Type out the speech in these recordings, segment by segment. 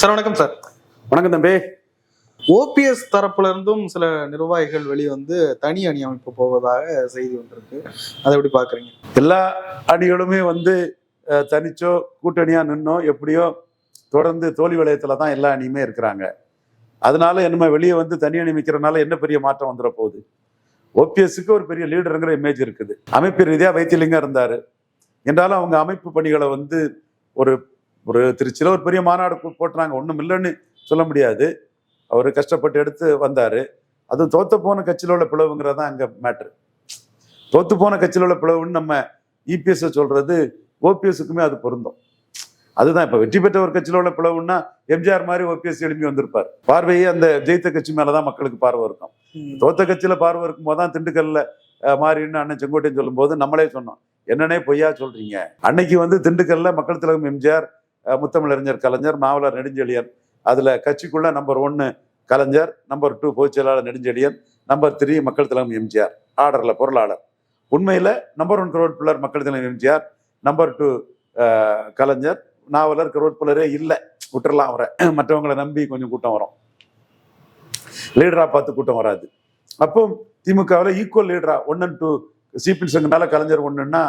Sir வணக்கம் sir. வணக்கம் தம்பி. ஓபிஎஸ் தரப்புல இருந்தும் சில நிர்வாகிகள் வெளிவந்து தனி அணி அமைப்பு போவதாக செய்தி வந்திருக்கு. அதை எப்படி பாக்குறீங்க? எல்லா அணிகளுமே தனிச்சோ கூட்டணியா நின்னோ எப்படியோ தொடர்ந்து தோல்வி வளையத்துல தான் எல்லா அணியுமே இருக்கிறாங்க. அதனால என்ன வெளியே தனி அணி அமைக்கிறதுனால என்ன பெரிய மாற்றம் வந்துட போகுது? ஓபிஎஸ்க்கு ஒரு பெரிய லீடருங்கிற இமேஜ் இருக்குது. அமைப்பு ரீதியா வைத்திலிங்கம் இருந்தாரு என்றாலும் அவங்க அமைப்பு பணிகளை ஒரு ஒரு திருச்சியில ஒரு பெரிய மாநாடு போட்டுறாங்க. ஒன்றும் இல்லைன்னு சொல்ல முடியாது. அவர் கஷ்டப்பட்டு எடுத்து வந்தாரு. அதுவும் தோத்து போன கட்சியில் உள்ள பிளவுங்கிறது தான் அங்கே மேட்ரு. தோத்து போன கட்சியில் உள்ள பிளவுன்னு நம்ம இபிஎஸ் சொல்றது ஓபிஎஸ்க்குமே அது பொருந்தும். அதுதான் இப்ப வெற்றி பெற்ற ஒரு கட்சியில் உள்ள பிளவுன்னா எம்ஜிஆர் மாதிரி ஓபிஎஸ் எழுப்பி வந்திருப்பார். பார்வையே அந்த ஜெயித்த கட்சி மேலதான் மக்களுக்கு பார்வை இருக்கும். தோத்த கட்சியில பார்வை இருக்கும் போதுதான் திண்டுக்கல்ல மாறின்னு அண்ணன் செங்கோட்டையன் சொல்லும் போது நம்மளே சொன்னோம், என்னன்னே பொய்யா சொல்றீங்க. அன்னைக்கு திண்டுக்கல்ல மக்கள் திலகம் எம்ஜிஆர், முத்தமிழறிஞர் கலைஞர், நாவலர் நெடுஞ்செழியன், அதுல கட்சிக்குள்ள நம்பர் 1 கலைஞர், நம்பர் 2 பொதுச் செயலாளர் நெடுஞ்செழியன், நம்பர் 3 மக்கள் திலகம் எம்ஜிஆர் ஆர்டர்ல பொருளாளர். உண்மையில நம்பர் 1 கருவேட்பிள்ளர் மக்கள் திலகம் எம்ஜிஆர், நம்பர் 2 கலைஞர், நாவலர் கருவேட்பிள்ளரே இல்லை, விட்டுறலாம் அவரை. மற்றவங்களை நம்பி கொஞ்சம் கூட்டம் வரும், லீடரா பார்த்து கூட்டம் வராது. அப்போ திமுகவில் ஈக்குவல் லீடரா 1 and 2 சிபிஎல் சங்கனால கலைஞர் 1ன்னா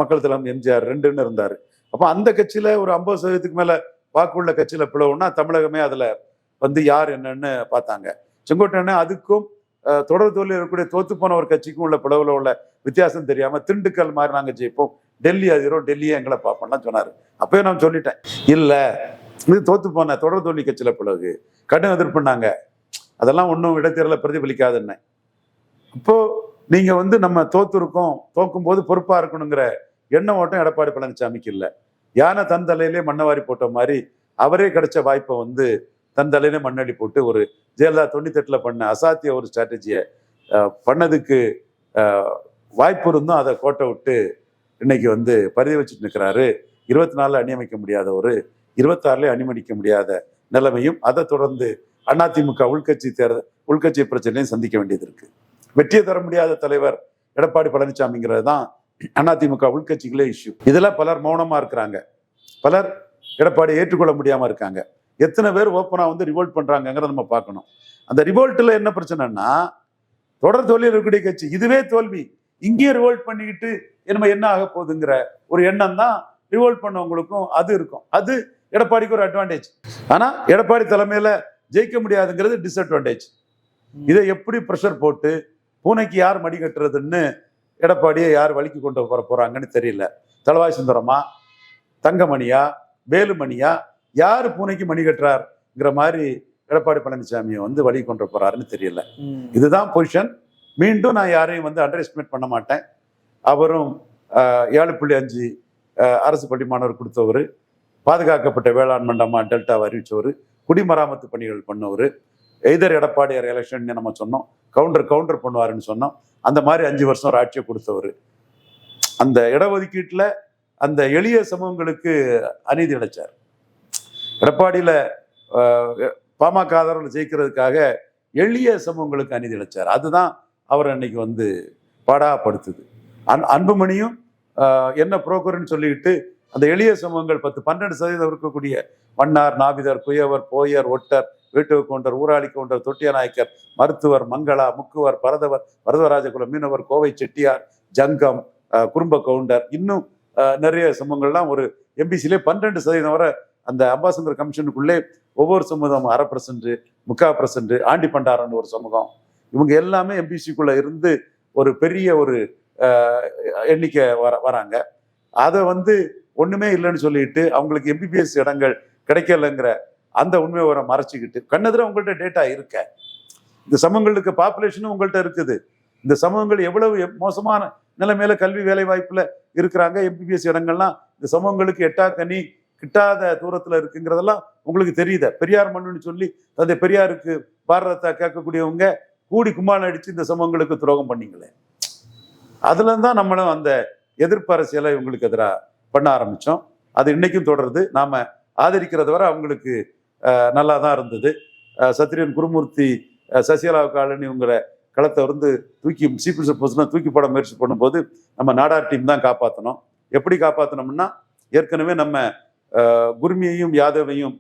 மக்கள் திலகம் எம்ஜிஆர் 2ன்னு இருந்தாரு. அப்போ அந்த கட்சியில ஒரு 50% மேல வாக்குள்ள கட்சியில பிளவுன்னா தமிழகமே அதுல யார் என்னன்னு பார்த்தாங்க. செங்கோட்டையன் அதுக்கும் தொடர் தோல்வி இருக்கக்கூடிய தோத்து போன ஒரு கட்சிக்கும் உள்ள பிளவுல உள்ள வித்தியாசம் தெரியாம திண்டுக்கல் மாதிரி நாங்க ஜெயிப்போம், டெல்லி அதிரும், டெல்லியே எங்களை பார்ப்போம்லாம் சொன்னாரு. அப்பவே நான் சொல்லிட்டேன், இல்ல இது தோத்து போன தொடர் தோல்வி கட்சியில பிளவு கடும் எதிர்ப்புனாங்க. அதெல்லாம் ஒன்றும் இடைத்தேர்தல பிரதிபலிக்காதுன்னு. அப்போ நீங்க நம்ம தோத்துருக்கோம், தோக்கும் போது பொறுப்பா இருக்கணுங்கிற எண்ண ஓட்டம் எடப்பாடி பழனிசாமிக்கு இல்லை. யானை தன் தலையிலே மண்ணவாரி போட்ட மாதிரி அவரே கிடைச்ச வாய்ப்பை தன் தலையிலே மண்ணடி போட்டு ஒரு ஜெயலலிதா 98 பண்ண அசாத்திய ஒரு ஸ்ட்ராட்டஜியை பண்ணதுக்கு வாய்ப்பு இருந்தும் அதை கோட்டை விட்டு இன்னைக்கு பரிதி வச்சுட்டு நிற்கிறாரு. 24 அணி அமைக்க முடியாத ஒரு 26 அணிமடிக்க முடியாத நிலைமையும் அதை தொடர்ந்து அதிமுக உள்கட்சி பிரச்சனையும் சந்திக்க வேண்டியது இருக்கு. வெற்றியை தர முடியாத தலைவர் எடப்பாடி பழனிசாமிங்கிறது தான் அதிமுக உள்கட்சிகளே இஷ்யூ. இதுல பலர் மௌனமா இருக்கிறாங்க, பலர் எடப்பாடியை ஏற்றுக்கொள்ள முடியாம இருக்காங்க. எத்தனை பேர் ஓப்பனா ரிவோல்ட் பண்றாங்கிறத நம்ம பார்க்கணும். அந்த ரிவோல்ட்ல என்ன பிரச்சனைன்னா, தொடர் தோல்வியில் இருக்கக்கூடிய கட்சி இதுவே தோல்வி, இங்கேயே ரிவோல்ட் பண்ணிக்கிட்டு என்ன ஆக போகுதுங்கிற ஒரு எண்ணம் தான் ரிவோல்ட் பண்ணவங்களுக்கும் அது இருக்கும். அது எடப்பாடிக்கு ஒரு அட்வான்டேஜ். ஆனா எடப்பாடி தலைமையில ஜெயிக்க முடியாதுங்கிறது டிஸ்அட்வான்டேஜ். இதை எப்படி ப்ரெஷர் போட்டு பூனைக்கு யார் மடி கட்டுறதுன்னு எடப்பாடியை யார் வலிக்கு கொண்டு வர போறாங்கன்னு தெரியல. தளவாய் சுந்தரமா, தங்கமணியா, வேலுமணியா, யாரு பூனைக்கு மணி கட்டுறாருங்கிற மாதிரி எடப்பாடி பழனிசாமியை வழி கொண்டு போறாருன்னு தெரியல. இதுதான் பொசிஷன். மீண்டும் நான் யாரையும் அண்டர் எஸ்டிமேட் பண்ண மாட்டேன். அவரும் 7.5 அரசு பள்ளி மாணவர் கொடுத்தவர், பாதுகாக்கப்பட்ட வேளாண் மண்டலமா டெல்டாவை அறிவிச்சவர், குடிமராமத்து பணிகள் பண்ணவர், எய்தர் எடப்பாடியார் எலெக்ஷன் நம்ம சொன்னோம், கவுண்டர் பண்ணுவாருன்னு சொன்னோம். அந்த மாதிரி 5 வருஷம் ஒரு ஆட்சியை கொடுத்தவர். அந்த இடஒதுக்கீட்டுல அந்த எளிய சமூகங்களுக்கு அநீதி இழைச்சார். எடப்பாடியில பாமக ஆதரவில் ஜெயிக்கிறதுக்காக எளிய சமூகங்களுக்கு அநீதி இழைச்சார். அதுதான் அவர் அன்னைக்கு பாடாப்படுத்துது. அன்புமணியும் என்ன புரோக்கர்னு சொல்லிக்கிட்டு அந்த எளிய சமூகங்கள் 10-12% இருக்கக்கூடிய மன்னார், நாவிதர், குயவர், போயர், ஒட்டர், வீட்டு கவுண்டர், ஊராளி கவுண்டர், தொட்டிய நாயக்கர், மருத்துவர், மங்களா, முக்குவர், பரதவர், பரதராஜகுலம், மீனவர், கோவை செட்டியார், ஜங்கம், குறும்ப கவுண்டர், இன்னும் நிறைய சமூகங்கள்லாம் ஒரு எம்பிசிலே 12% வரை அந்த அம்பாசங்கர் கமிஷனுக்குள்ளே ஒவ்வொரு சமூகம் 1/2%, 3/4%, ஆண்டி பண்டாரன்னு ஒரு சமூகம், இவங்க எல்லாமே எம்பிசிக்குள்ள இருந்து ஒரு பெரிய ஒரு எண்ணிக்கை வராங்க. அதை ஒண்ணுமே இல்லைன்னு சொல்லிட்டு அவங்களுக்கு எம்பிபிஎஸ் இடங்கள் கிடைக்கலங்கிற அந்த உண்மையை வர மறைச்சிக்கிட்டு கண்ணெதிர உங்கள்கிட்ட டேட்டா இருக்க, இந்த சமூகங்களுக்கு பாப்புலேஷனும் உங்கள்கிட்ட இருக்குது, இந்த சமூகங்கள் எவ்வளவு மோசமான நிலைமையில கல்வி வேலை வாய்ப்புல இருக்கிறாங்க, எம்பிபிஎஸ் இடங்கள்லாம் இந்த சமூகங்களுக்கு எட்டாக்கனி கிட்டாத தூரத்துல இருக்குங்கிறதெல்லாம் உங்களுக்கு தெரியுத. பெரியார் மண்ணுன்னு சொல்லி தந்தை பெரியாருக்கு பாரதத்தை கேட்கக்கூடியவங்க கூடி கும்மாளம் அடிச்சு இந்த சமூகங்களுக்கு துரோகம் பண்ணீங்களே. அதுல தான் நம்மளும் அந்த எதிர்ப்பு அரசியலை இவங்களுக்கு எதிராக பண்ண ஆரம்பிச்சோம். அது இன்னைக்கும் தொடருது. நாம ஆதரிக்கிறத வரை அவங்களுக்கு நல்லா தான் இருந்தது. சத்திரியன் குருமூர்த்தி சசிகலாவுக்கு ஆளுன்னு இவங்கிற களத்தை தூக்கி சிபிஎல் போஸ்ட்னா தூக்கி போட முயற்சி பண்ணும்போது நம்ம நாடார் டீம் தான் காப்பாற்றணும். எப்படி காப்பாற்றணும்னா, ஏற்கனவே நம்ம குர்மியையும் யாதவையும்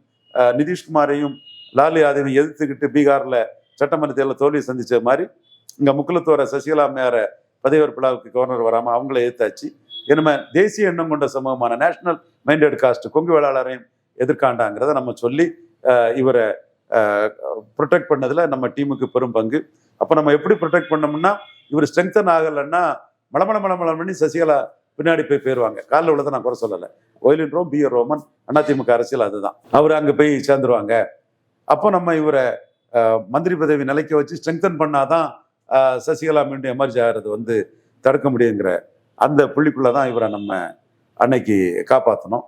நிதிஷ்குமாரையும் லாலு யாதவையும் எதிர்த்துக்கிட்டு பீகார்ல சட்டமன்ற தேர்தலில் தோல்வியை சந்திச்ச மாதிரி இங்க முக்குலத்தோர சசிகலா அம்மையார பதவியேற்பு விழாவுக்கு கவர்னர் வராம அவங்கள எதிர்த்தாச்சு. இனிமே தேசிய எண்ணம் கொண்ட சமூகமான நேஷனல் மைண்டட் காஸ்ட் கொங்கு வேளாளரையும் எதிர்காண்டாங்கிறத நம்ம சொல்லி இவரை ப்ரொடெக்ட் பண்ணதுல நம்ம டீமுக்கு பெரும் பங்கு. அப்ப நம்ம எப்படி ப்ரொடெக்ட் பண்ணோம்னா, இவர் ஸ்ட்ரெங்தன் ஆகலைன்னா மளமள பண்ணி சசிகலா பின்னாடி போயிருவாங்க. காலில் உள்ளதை நான் குறை சொல்லலை. ஒயிலின் ரோம் பி ரோமன் அதிமுக அரசியல் அதுதான். அவர் அங்கே போய் சேர்ந்துருவாங்க. அப்போ நம்ம இவரை மந்திரி பதவி நிலைக்க வச்சு ஸ்ட்ரெங்தன் பண்ணாதான் சசிகலா மீண்டும் எமர்ஜி ஆகிறது வந்து தடுக்க முடியுங்கிற அந்த புள்ளிக்குள்ளதான் இவரை நம்ம அன்னைக்கு காப்பாற்றணும்.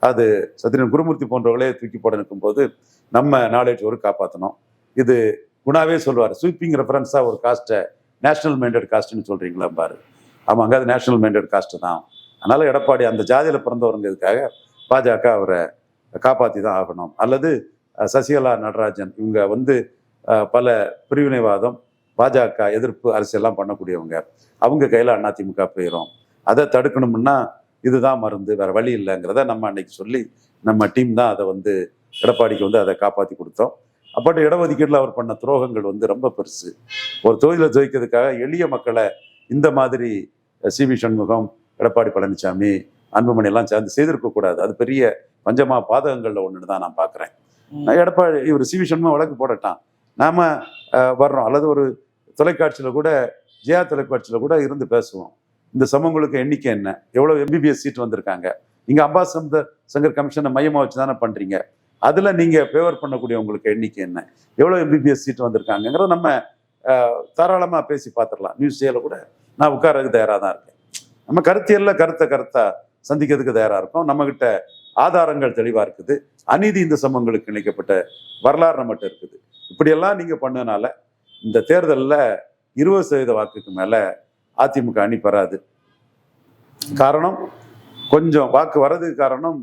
அது சத்திரன் குருமூர்த்தி போன்றவர்களே தூக்கி போட நிற்கும் போது நம்ம நாலேஜ் ஒரு காப்பாற்றணும். இது குணாவே சொல்லுவார், ஸ்வீப்பிங் ரெஃபரன்ஸா ஒரு காஸ்ட்டை நேஷனல் மைண்டட் காஸ்ட்னு சொல்றீங்களா பாரு. ஆமாங்க, அது நேஷனல் மைண்டட் காஸ்ட் தான். அதனால எடப்பாடி அந்த ஜாதியில பிறந்தவருங்கிறதுக்காக பாஜக அவரை காப்பாற்றி தான் ஆகணும். அல்லது சசிகலா நடராஜன் இவங்க வந்து பல பிரிவினைவாதம் பாஜக எதிர்ப்பு அரசியல்லாம் பண்ணக்கூடியவங்க, அவங்க கையில அதிமுக போயிடும். அதை தடுக்கணும்னா இதுதான் மருந்து, வேற வழி இல்லைங்கிறத நம்ம அன்னைக்கு சொல்லி நம்ம டீம் தான் அதை வந்து எடப்பாடிக்கு வந்து அதை காப்பாற்றி கொடுத்தோம். அப்போ இடஒதுக்கீட்டில் அவர் பண்ண துரோகங்கள் வந்து ரொம்ப பெருசு. ஒரு தொகுதியில் ஜெயிக்கிறதுக்காக எளிய மக்களை இந்த மாதிரி சி.வி. சண்முகம், எடப்பாடி பழனிசாமி, அன்புமணி எல்லாம் சேர்ந்து செய்திருக்கக்கூடாது. அது பெரிய பஞ்சமா பாதகங்களில் ஒன்றுன்னு தான் நான் பார்க்குறேன். எடப்பாடி இவர் சி.வி. சண்முகம் வழக்கு போடட்டான், நாம வர்றோம். அல்லது ஒரு தொலைக்காட்சியில் கூட, ஜெயா தொலைக்காட்சியில் கூட இருந்து பேசுவோம். இந்த சமூகங்களுக்கு எண்ணிக்கை என்ன, எவ்வளோ எம்பிபிஎஸ் சீட் வந்திருக்காங்க, நீங்க அம்பாஸ் சங்கர் கமிஷனை மையமாக வச்சு தானே பண்றீங்க, அதுல நீங்க ஃபேவர் பண்ணக்கூடிய உங்களுக்கு எண்ணிக்கை என்ன, எவ்வளோ எம்பிபிஎஸ் சீட் வந்திருக்காங்கிறத நம்ம தாராளமா பேசி பார்த்துடலாம். நியூஸ் சேல கூட நான் உட்காரதுக்கு தயாராக தான் இருக்கேன். நம்ம கருத்தியல்ல கருத்தா சந்திக்கிறதுக்கு தயாரா இருக்கோம். நம்ம கிட்ட ஆதாரங்கள் தெளிவா இருக்குது. அநீதி இந்த சமூகங்களுக்கு இணைக்கப்பட்ட வரலாறு நம்மகிட்ட இருக்குது. இப்படியெல்லாம் நீங்க பண்ணனால இந்த தேர்தலில் 20% வாக்குக்கு மேல அதிமுக அணி பெறாது. காரணம், கொஞ்சம் வாக்கு வர்றதுக்கு காரணம்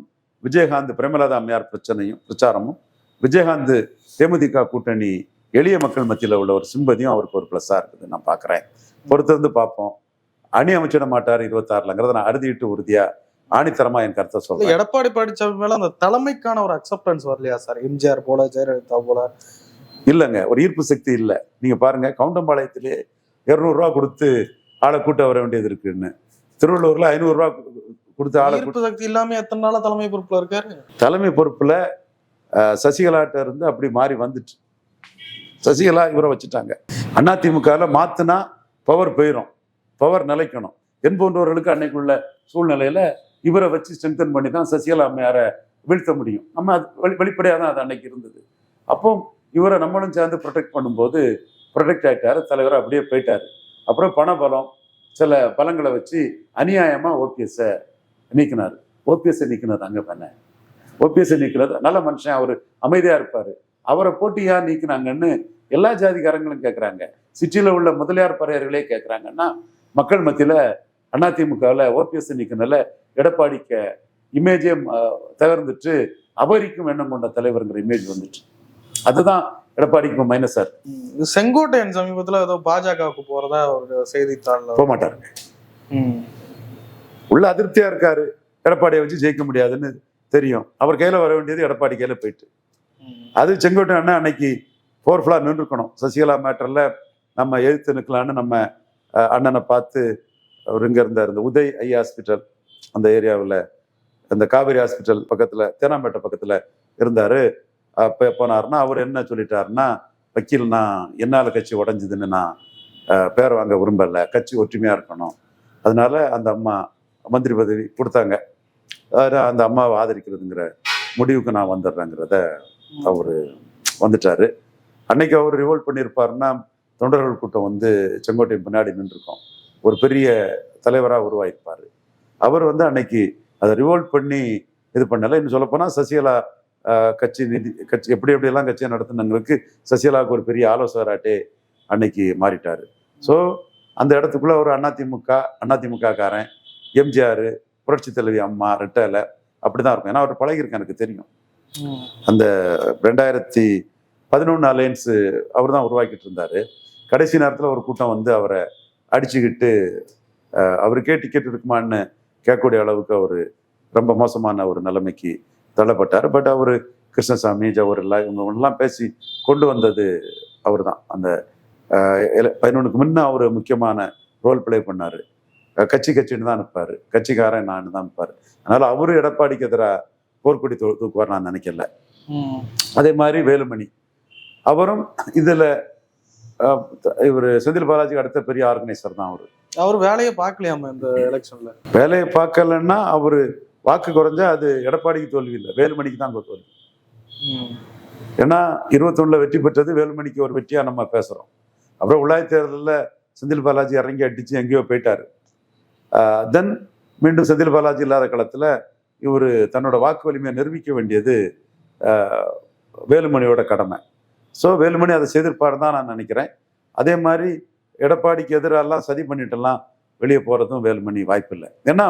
விஜயகாந்த் பிரேமலதா அம்மையார் பிரச்சாரமும், விஜயகாந்த் தேமுதிக கூட்டணி எளிய மக்கள் மத்தியில் உள்ள ஒரு சிம்பதியும் அவருக்கு ஒரு பிளஸ்ஸா இருக்குது நான் பார்க்குறேன். பொறுத்திருந்து பார்ப்போம். அணி அமைச்சிட மாட்டார் 26லங்கிறத நான் அறுதிட்டு உறுதியா ஆணித்தரமா என் கருத்தை சொல்றேன். எடப்பாடி பழனிசாமி மேல அந்த தலைமைக்கான ஒரு அக்செப்டன்ஸ் வரலையா சார்? எம்ஜிஆர் போல, ஜெயலலிதா போல இல்லைங்க, ஒரு ஈர்ப்பு சக்தி இல்லை. நீங்க பாருங்க, கவுண்டம்பாளையத்திலே 200 ரூபா கொடுத்து ஆளை கூட்ட வர வேண்டியது இருக்குன்னு, திருவள்ளூர்ல 500 ரூபா கொடுத்து ஆளை ஈர்ப்பு சக்தி இல்லாம எத்தனை நாளா தலைமை பொறுப்புல இருக்காரு? தலைமை பொறுப்புல சசிகலாட்ட இருந்து அப்படி மாறி வந்துட்டு சசிகலா இவரை வச்சுட்டாங்க. அதிமுகவில் மாத்தினா பவர் போயிடும், பவர் நிலைக்கணும் என்பவர்களுக்கு அன்னைக்குள்ள சூழ்நிலையில இவரை வச்சு ஸ்ட்ரென்தன் பண்ணி தான் சசிகலா அம்மையாரை வீழ்த்த முடியும். நம்ம அது வெளிப்படையாக தான் அது அன்னைக்கு இருந்தது. அப்போ இவரை நம்மளும் சேர்ந்து ப்ரொடெக்ட் பண்ணும்போது ப்ரொடெக்ட் ஆகிட்டாரு, தலைவரை அப்படியே போயிட்டாரு. அப்புறம் பணபலம் சில பலங்களை வச்சு அநியாயமா ஓபிஎஸ்ஸை நீக்கினார். ஓபிஎஸ்ஸை நீக்கினது அங்கே பண்ண ஓபிஎஸ்ஸை நீக்கிறது நல்ல மனுஷன், அவர் அமைதியா இருப்பாரு, அவரை போட்டியா நீக்கினாங்கன்னு எல்லா ஜாதிகாரங்களும் கேட்குறாங்க. சிட்டியில உள்ள முதலியார் பறையர்களே கேட்குறாங்கன்னா, மக்கள் மத்தியில அதிமுகவில் ஓபிஎஸ் நீக்கினால எடப்பாடிக்கு இமேஜே தகர்ந்துட்டு அபரிக்கும் எண்ணம் கொண்ட தலைவருங்கிற இமேஜ் வந்துட்டு, அதுதான் எடப்பாடிக்கு இப்போ மைனஸா இருக்கு. செங்கோட்டையன் சமீபத்துல ஏதோ பாஜகவுக்கு போறதா ஒரு செய்தித்தாள்ல போக மாட்டாருங்க, உள்ள அதிருப்தியா இருக்காரு. எடப்பாடியை வச்சு ஜெயிக்க முடியாதுன்னு தெரியும். அவர் கையில வர வேண்டியது எடப்பாடி கையில போயிட்டு, அது செங்கோட்டையன் அண்ணன் அன்னைக்கு பவர்ஃபுல்லா நின்றுக்கணும். சசிகலா மேட்டர்ல நம்ம எழுத்து நிற்கலான்னு நம்ம அண்ணனை பார்த்து அவர் இங்க இருந்தார், இந்த உதய் ஐ ஹாஸ்பிட்டல் அந்த ஏரியாவில், அந்த காவேரி ஹாஸ்பிட்டல் பக்கத்துல, தேனாம்பேட்டை பக்கத்துல இருந்தாரு. அப்போ போனாருன்னா அவர் என்ன சொல்லிட்டாருன்னா, வக்கீல் நான் என்னால கட்சி உடஞ்சுதுன்னு நான் பேர் வாங்க விரும்பல, கட்சி ஒற்றுமையா இருக்கணும், அதனால அந்த அம்மா மந்திரி பதவி கொடுத்தாங்க, அந்த அம்மாவை ஆதரிக்கிறதுங்கிற முடிவுக்கு நான் வந்துடுறேங்கிறத அவரு வந்துட்டாரு. அன்னைக்கு அவர் ரிவோல்ட் பண்ணியிருப்பாருன்னா தொண்டர்கள் கூட்டம் வந்து செங்கோட்டையின் பின்னாடி நின்றுருக்கோம், ஒரு பெரிய தலைவராக உருவாயிருப்பாரு. அவர் வந்து அன்னைக்கு அதை ரிவோல்ட் பண்ணி இது பண்ணலை. இன்னும் சொல்லப்போனால் சசிகலா கட்சி எப்படியெல்லாம் கட்சியை நடத்தினவங்களுக்கு சசிகலாவுக்கு ஒரு பெரிய ஆலோசகராட்டே அன்னைக்கு மாறிட்டாரு. ஸோ அந்த இடத்துக்குள்ள ஒரு அதிமுக காரன், எம்ஜிஆர், புரட்சி தலைவி அம்மா, ரெட்டலை அப்படிதான் இருக்கும். ஏன்னா அவர் பழகிருக்கேன், எனக்கு தெரியும். அந்த 2011 அலையன்ஸ் அவர் தான் உருவாக்கிட்டு இருந்தாரு. கடைசி நேரத்தில் ஒரு கூட்டம் வந்து அவரை அடிச்சுக்கிட்டு அவருக்கே டிக்கெட் இருக்குமான்னு கேட்கக்கூடிய அளவுக்கு அவர் ரொம்ப மோசமான ஒரு நிலைமைக்கு தள்ளப்பட்டார். பட் அவர் கிருஷ்ணசாமி, ஜவஹர்லா இவங்கெல்லாம் பேசி கொண்டு வந்தது அவர் தான். அந்த 11க்கு முன்ன அவர் முக்கியமான ரோல் பிளே பண்ணாரு. கட்சின்னு தான் நிற்பாரு, கட்சிக்காரன் நான் தான் நிற்பாரு. அதனால அவரு எடப்பாடிக்கு எதிராக போர்க்கொடி தூக்குவார் நான் நினைக்கல. அதே மாதிரி வேலுமணி அவரும் இதுல இவர் செந்தில் பாலாஜிக்கு அடுத்த பெரிய ஆர்கனைசர் தான் அவரு. அவர் வேலையை பார்க்கலையாம இந்த எலெக்ஷன்ல? வேலையை பார்க்கலன்னா அவரு வாக்கு குறைஞ்சா அது எடப்பாடிக்கு தோல்வி இல்லை, வேலுமணிக்கு தான் தோல்வி. ஏன்னா 21ல வெற்றி பெற்றது வேலுமணிக்கு ஒரு வெற்றியா நம்ம பேசுறோம். அப்புறம் உள்ளாட்சி தேர்தலில் செந்தில் பாலாஜி இறங்கி அடிச்சு எங்கேயோ போயிட்டாரு. தென் மீண்டும் செந்தில் பாலாஜி இல்லாத களத்துல இவர் தன்னோட வாக்கு வலிமையை நிரூபிக்க வேண்டியது வேலுமணியோட கடமை. ஸோ வேலுமணி அதை செய்திருப்பாரு தான் நான் நினைக்கிறேன். அதே மாதிரி எடப்பாடிக்கு எதிரெல்லாம் சதி பண்ணிட்டுலாம் வெளியே போறதும் வேலுமணி வாய்ப்பு இல்லை. ஏன்னா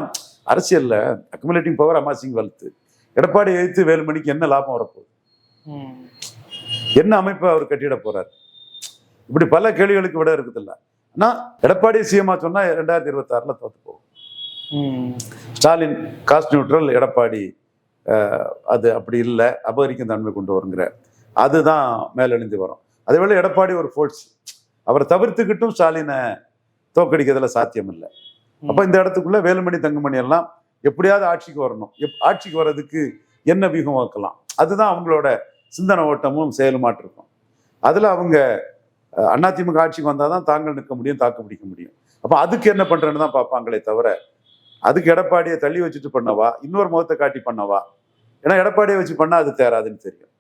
அரசியல்ல accumulating power amassing wealth. Edappadi எதிர்த்து வேலுமணிக்கு என்ன லாபம் வரப்போகுது, என்ன அமைப்பை அவர் கட்டிட போறாரு, இப்படி பல கேள்விகளுக்கு விட இருக்குதில்ல. ஆனா எடப்பாடி சிஎம்மா சொன்னா 2026ல தோத்து போகும். ஸ்டாலின் காஸ்ட் நியூட்ரல், எடப்பாடி அது அப்படி இல்லை, அபகரிக்கும் தன்மை கொண்டு வருங்கிற அதுதான் மேலெழுந்து வரும். அதே வேளை எடப்பாடி ஒரு ஃபோர்ஸ், அவரை தவிர்த்துக்கிட்டும் ஸ்டாலினை தோக்கடிக்கிறதுல சாத்தியம் இல்லை. அப்ப இந்த இடத்துக்குள்ள வேலுமணி தங்கமணி எல்லாம் எப்படியாவது ஆட்சிக்கு வரணும், ஆட்சிக்கு வர்றதுக்கு என்ன வியூகம் வைக்கலாம், அதுதான் அவங்களோட சிந்தனை ஓட்டமும் செயலுமாட்டு இருக்கும். அதுல அவங்க அதிமுக ஆட்சிக்கு வந்தாதான் தாங்கள் நிற்க முடியும், தாக்கு பிடிக்க முடியும். அப்ப அதுக்கு என்ன பண்றேன்னு தான் பார்ப்பாங்களே தவிர அதுக்கு எடப்பாடியை தள்ளி வச்சுட்டு பண்ணவா, இன்னொரு முகத்தை காட்டி பண்ணவா. ஏன்னா எடப்பாடியை வச்சு பண்ணா அது தேராதுன்னு தெரியும்.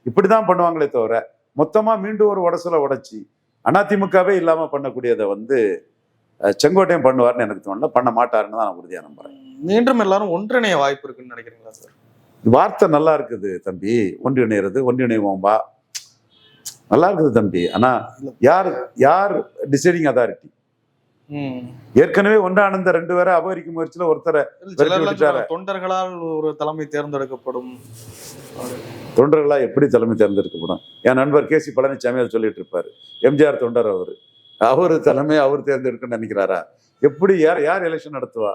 இப்படிதான் பண்ணுவாங்களே தவிர மொத்தமா மீண்டும் ஒரு உடசலை உடைச்சி அதிமுகவே இல்லாம பண்ணக்கூடியதை செங்கோட்டையன் பண்ணுவார்னு எனக்கு தோணல, பண்ண மாட்டாருன்னு தான் நான் உறுதியா நம்புறேன். மீண்டும் எல்லாரும் ஒன்றிணைய வாய்ப்பு இருக்குன்னு நினைக்கிறீங்களா சார்? வார்த்தை நல்லா இருக்குது தம்பி, ஒன்றிணைறது, ஒன்றிணைவோம்பா, நல்லா இருக்குது தம்பி. ஆனா யார் டிசைடிங் அதாரிட்டி? ஏற்கனவே ஒன்றானந்த 2 பேரை அபகரிக்கும் முயற்சியில ஒருத்தரை தொண்டர்களால் ஒரு தலைமை தேர்ந்தெடுக்கப்படும். தொண்டர்களா எப்படி தலைமை தேர்ந்தெடுக்கப்படும்? என் நண்பர் கேசி பழனிசாமி அதை சொல்லிட்டு இருப்பாரு. எம்ஜிஆர் தொண்டர் அவரு தலைமை அவர் தேர்ந்தெடுக்கணும்னு நினைக்கிறாரா? எப்படி யார் எலெக்ஷன் நடத்துவா?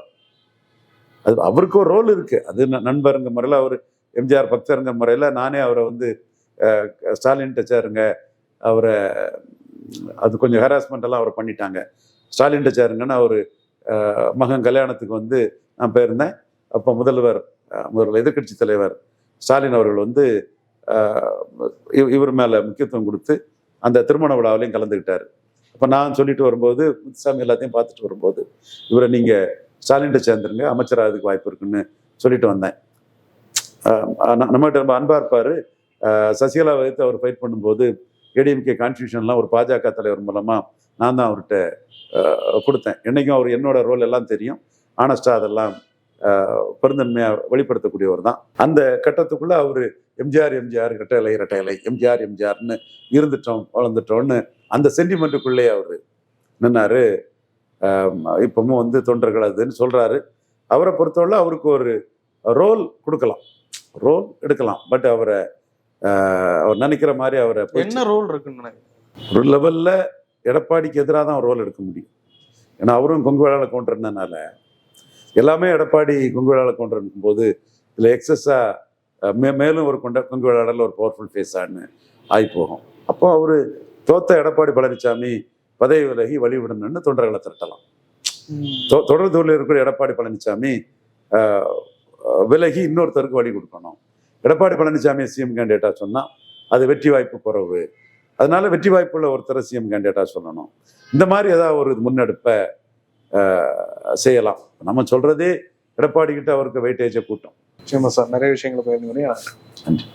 அது அவருக்கு ஒரு ரோல் இருக்கு. அது நண்பருங்க முறையில அவர் எம்ஜிஆர் பக்தருங்க முறையில நானே அவரை ஸ்டாலின் சேருங்க, அவரை அது கொஞ்சம் ஹராஸ்மெண்ட் எல்லாம் அவரை பண்ணிட்டாங்க. ஸ்டாலின் சேருங்கன்னா அவர் மகன் கல்யாணத்துக்கு நான் போயிருந்தேன். அப்போ முதல்வர் எதிர்கட்சி தலைவர் ஸ்டாலின் அவர்கள் இவர் மேல முக்கியத்துவம் கொடுத்து அந்த திருமண விழாவிலையும் கலந்துக்கிட்டாரு. அப்போ நான் சொல்லிட்டு வரும்போது முத்துசாமி எல்லாத்தையும் பார்த்துட்டு வரும்போது இவரை நீங்க ஸ்டாலின் சேர்ந்துருங்க, அமைச்சராகிறதுக்கு வாய்ப்பு இருக்குன்னு சொல்லிட்டு வந்தேன். நம்மகிட்ட ரொம்ப அன்பா இருப்பாரு. சசிகலா வைத்து அவர் ஃபைட் பண்ணும்போது ஏடிஎம்கே கான்ஸ்டியூஷன்லாம் ஒரு பாஜக தலைவர் மூலமா நான் தான் அவர்கிட்ட கொடுத்தேன். என்னைக்கும் அவர் என்னோட ரோல் எல்லாம் தெரியும், ஆனஸ்டா அதெல்லாம் பெருந்தன்மையா வெளிப்படுத்தக்கூடியவர் தான். அந்த கட்டத்துக்குள்ள அவரு எம்ஜிஆர் இரட்டைலை எம்ஜிஆர்னு இருந்துட்டோம் வளர்ந்துட்டோம்னு அந்த சென்டிமெண்ட்டுக்குள்ளே அவரு நின்னாரு. இப்பவும் தொண்டர்கள் அதுன்னு சொல்றாரு. அவரை பொறுத்தவரை அவருக்கு ஒரு ரோல் கொடுக்கலாம், ரோல் எடுக்கலாம். பட் அவர் நினைக்கிற மாதிரி அவரை என்ன ரோல் இருக்குன்னு ஒரு லெவல்ல எடப்பாடிக்கு எதிராக தான் ரோல் எடுக்க முடியும். ஏன்னா அவரும் கொங்கு வேளாள கவுண்டர்னால எல்லாமே எடப்பாடி கொங்கு வேளாள கவுண்டர் இருக்கும்போது இதுல எக்ஸஸா மேலும் ஒரு கொங்கு வேளாளர்ல ஒரு பவர்ஃபுல் ஃபேஸான்னு ஆகி போகும். அப்போ அவரு தோத்த எடப்பாடி பழனிசாமி பதவி விலகி வழிவிடணும்னு தொண்டர்களை திரட்டலாம். தொடர் தோல்வியில் இருக்கிற எடப்பாடி பழனிசாமி விலகி இன்னொருத்தருக்கு வழி கொடுக்கணும். எடப்பாடி பழனிசாமியை சிஎம் கேண்டிடேட்டா சொன்னா அது வெற்றி வாய்ப்பு குறைவு, அதனால வெற்றி வாய்ப்புள்ள ஒருத்தரை சிஎம் கேண்டிடேட்டா சொல்லணும். இந்த மாதிரி ஏதாவது ஒரு முன்னெடுப்பை செய்யலாம். நம்ம சொல்றதே எடப்பாடி கிட்ட அவருக்கு வெயிட்டேஜை கூட்டம். நிச்சயமா சார், நிறைய விஷயங்களை பகிர்ந்து. நன்றி.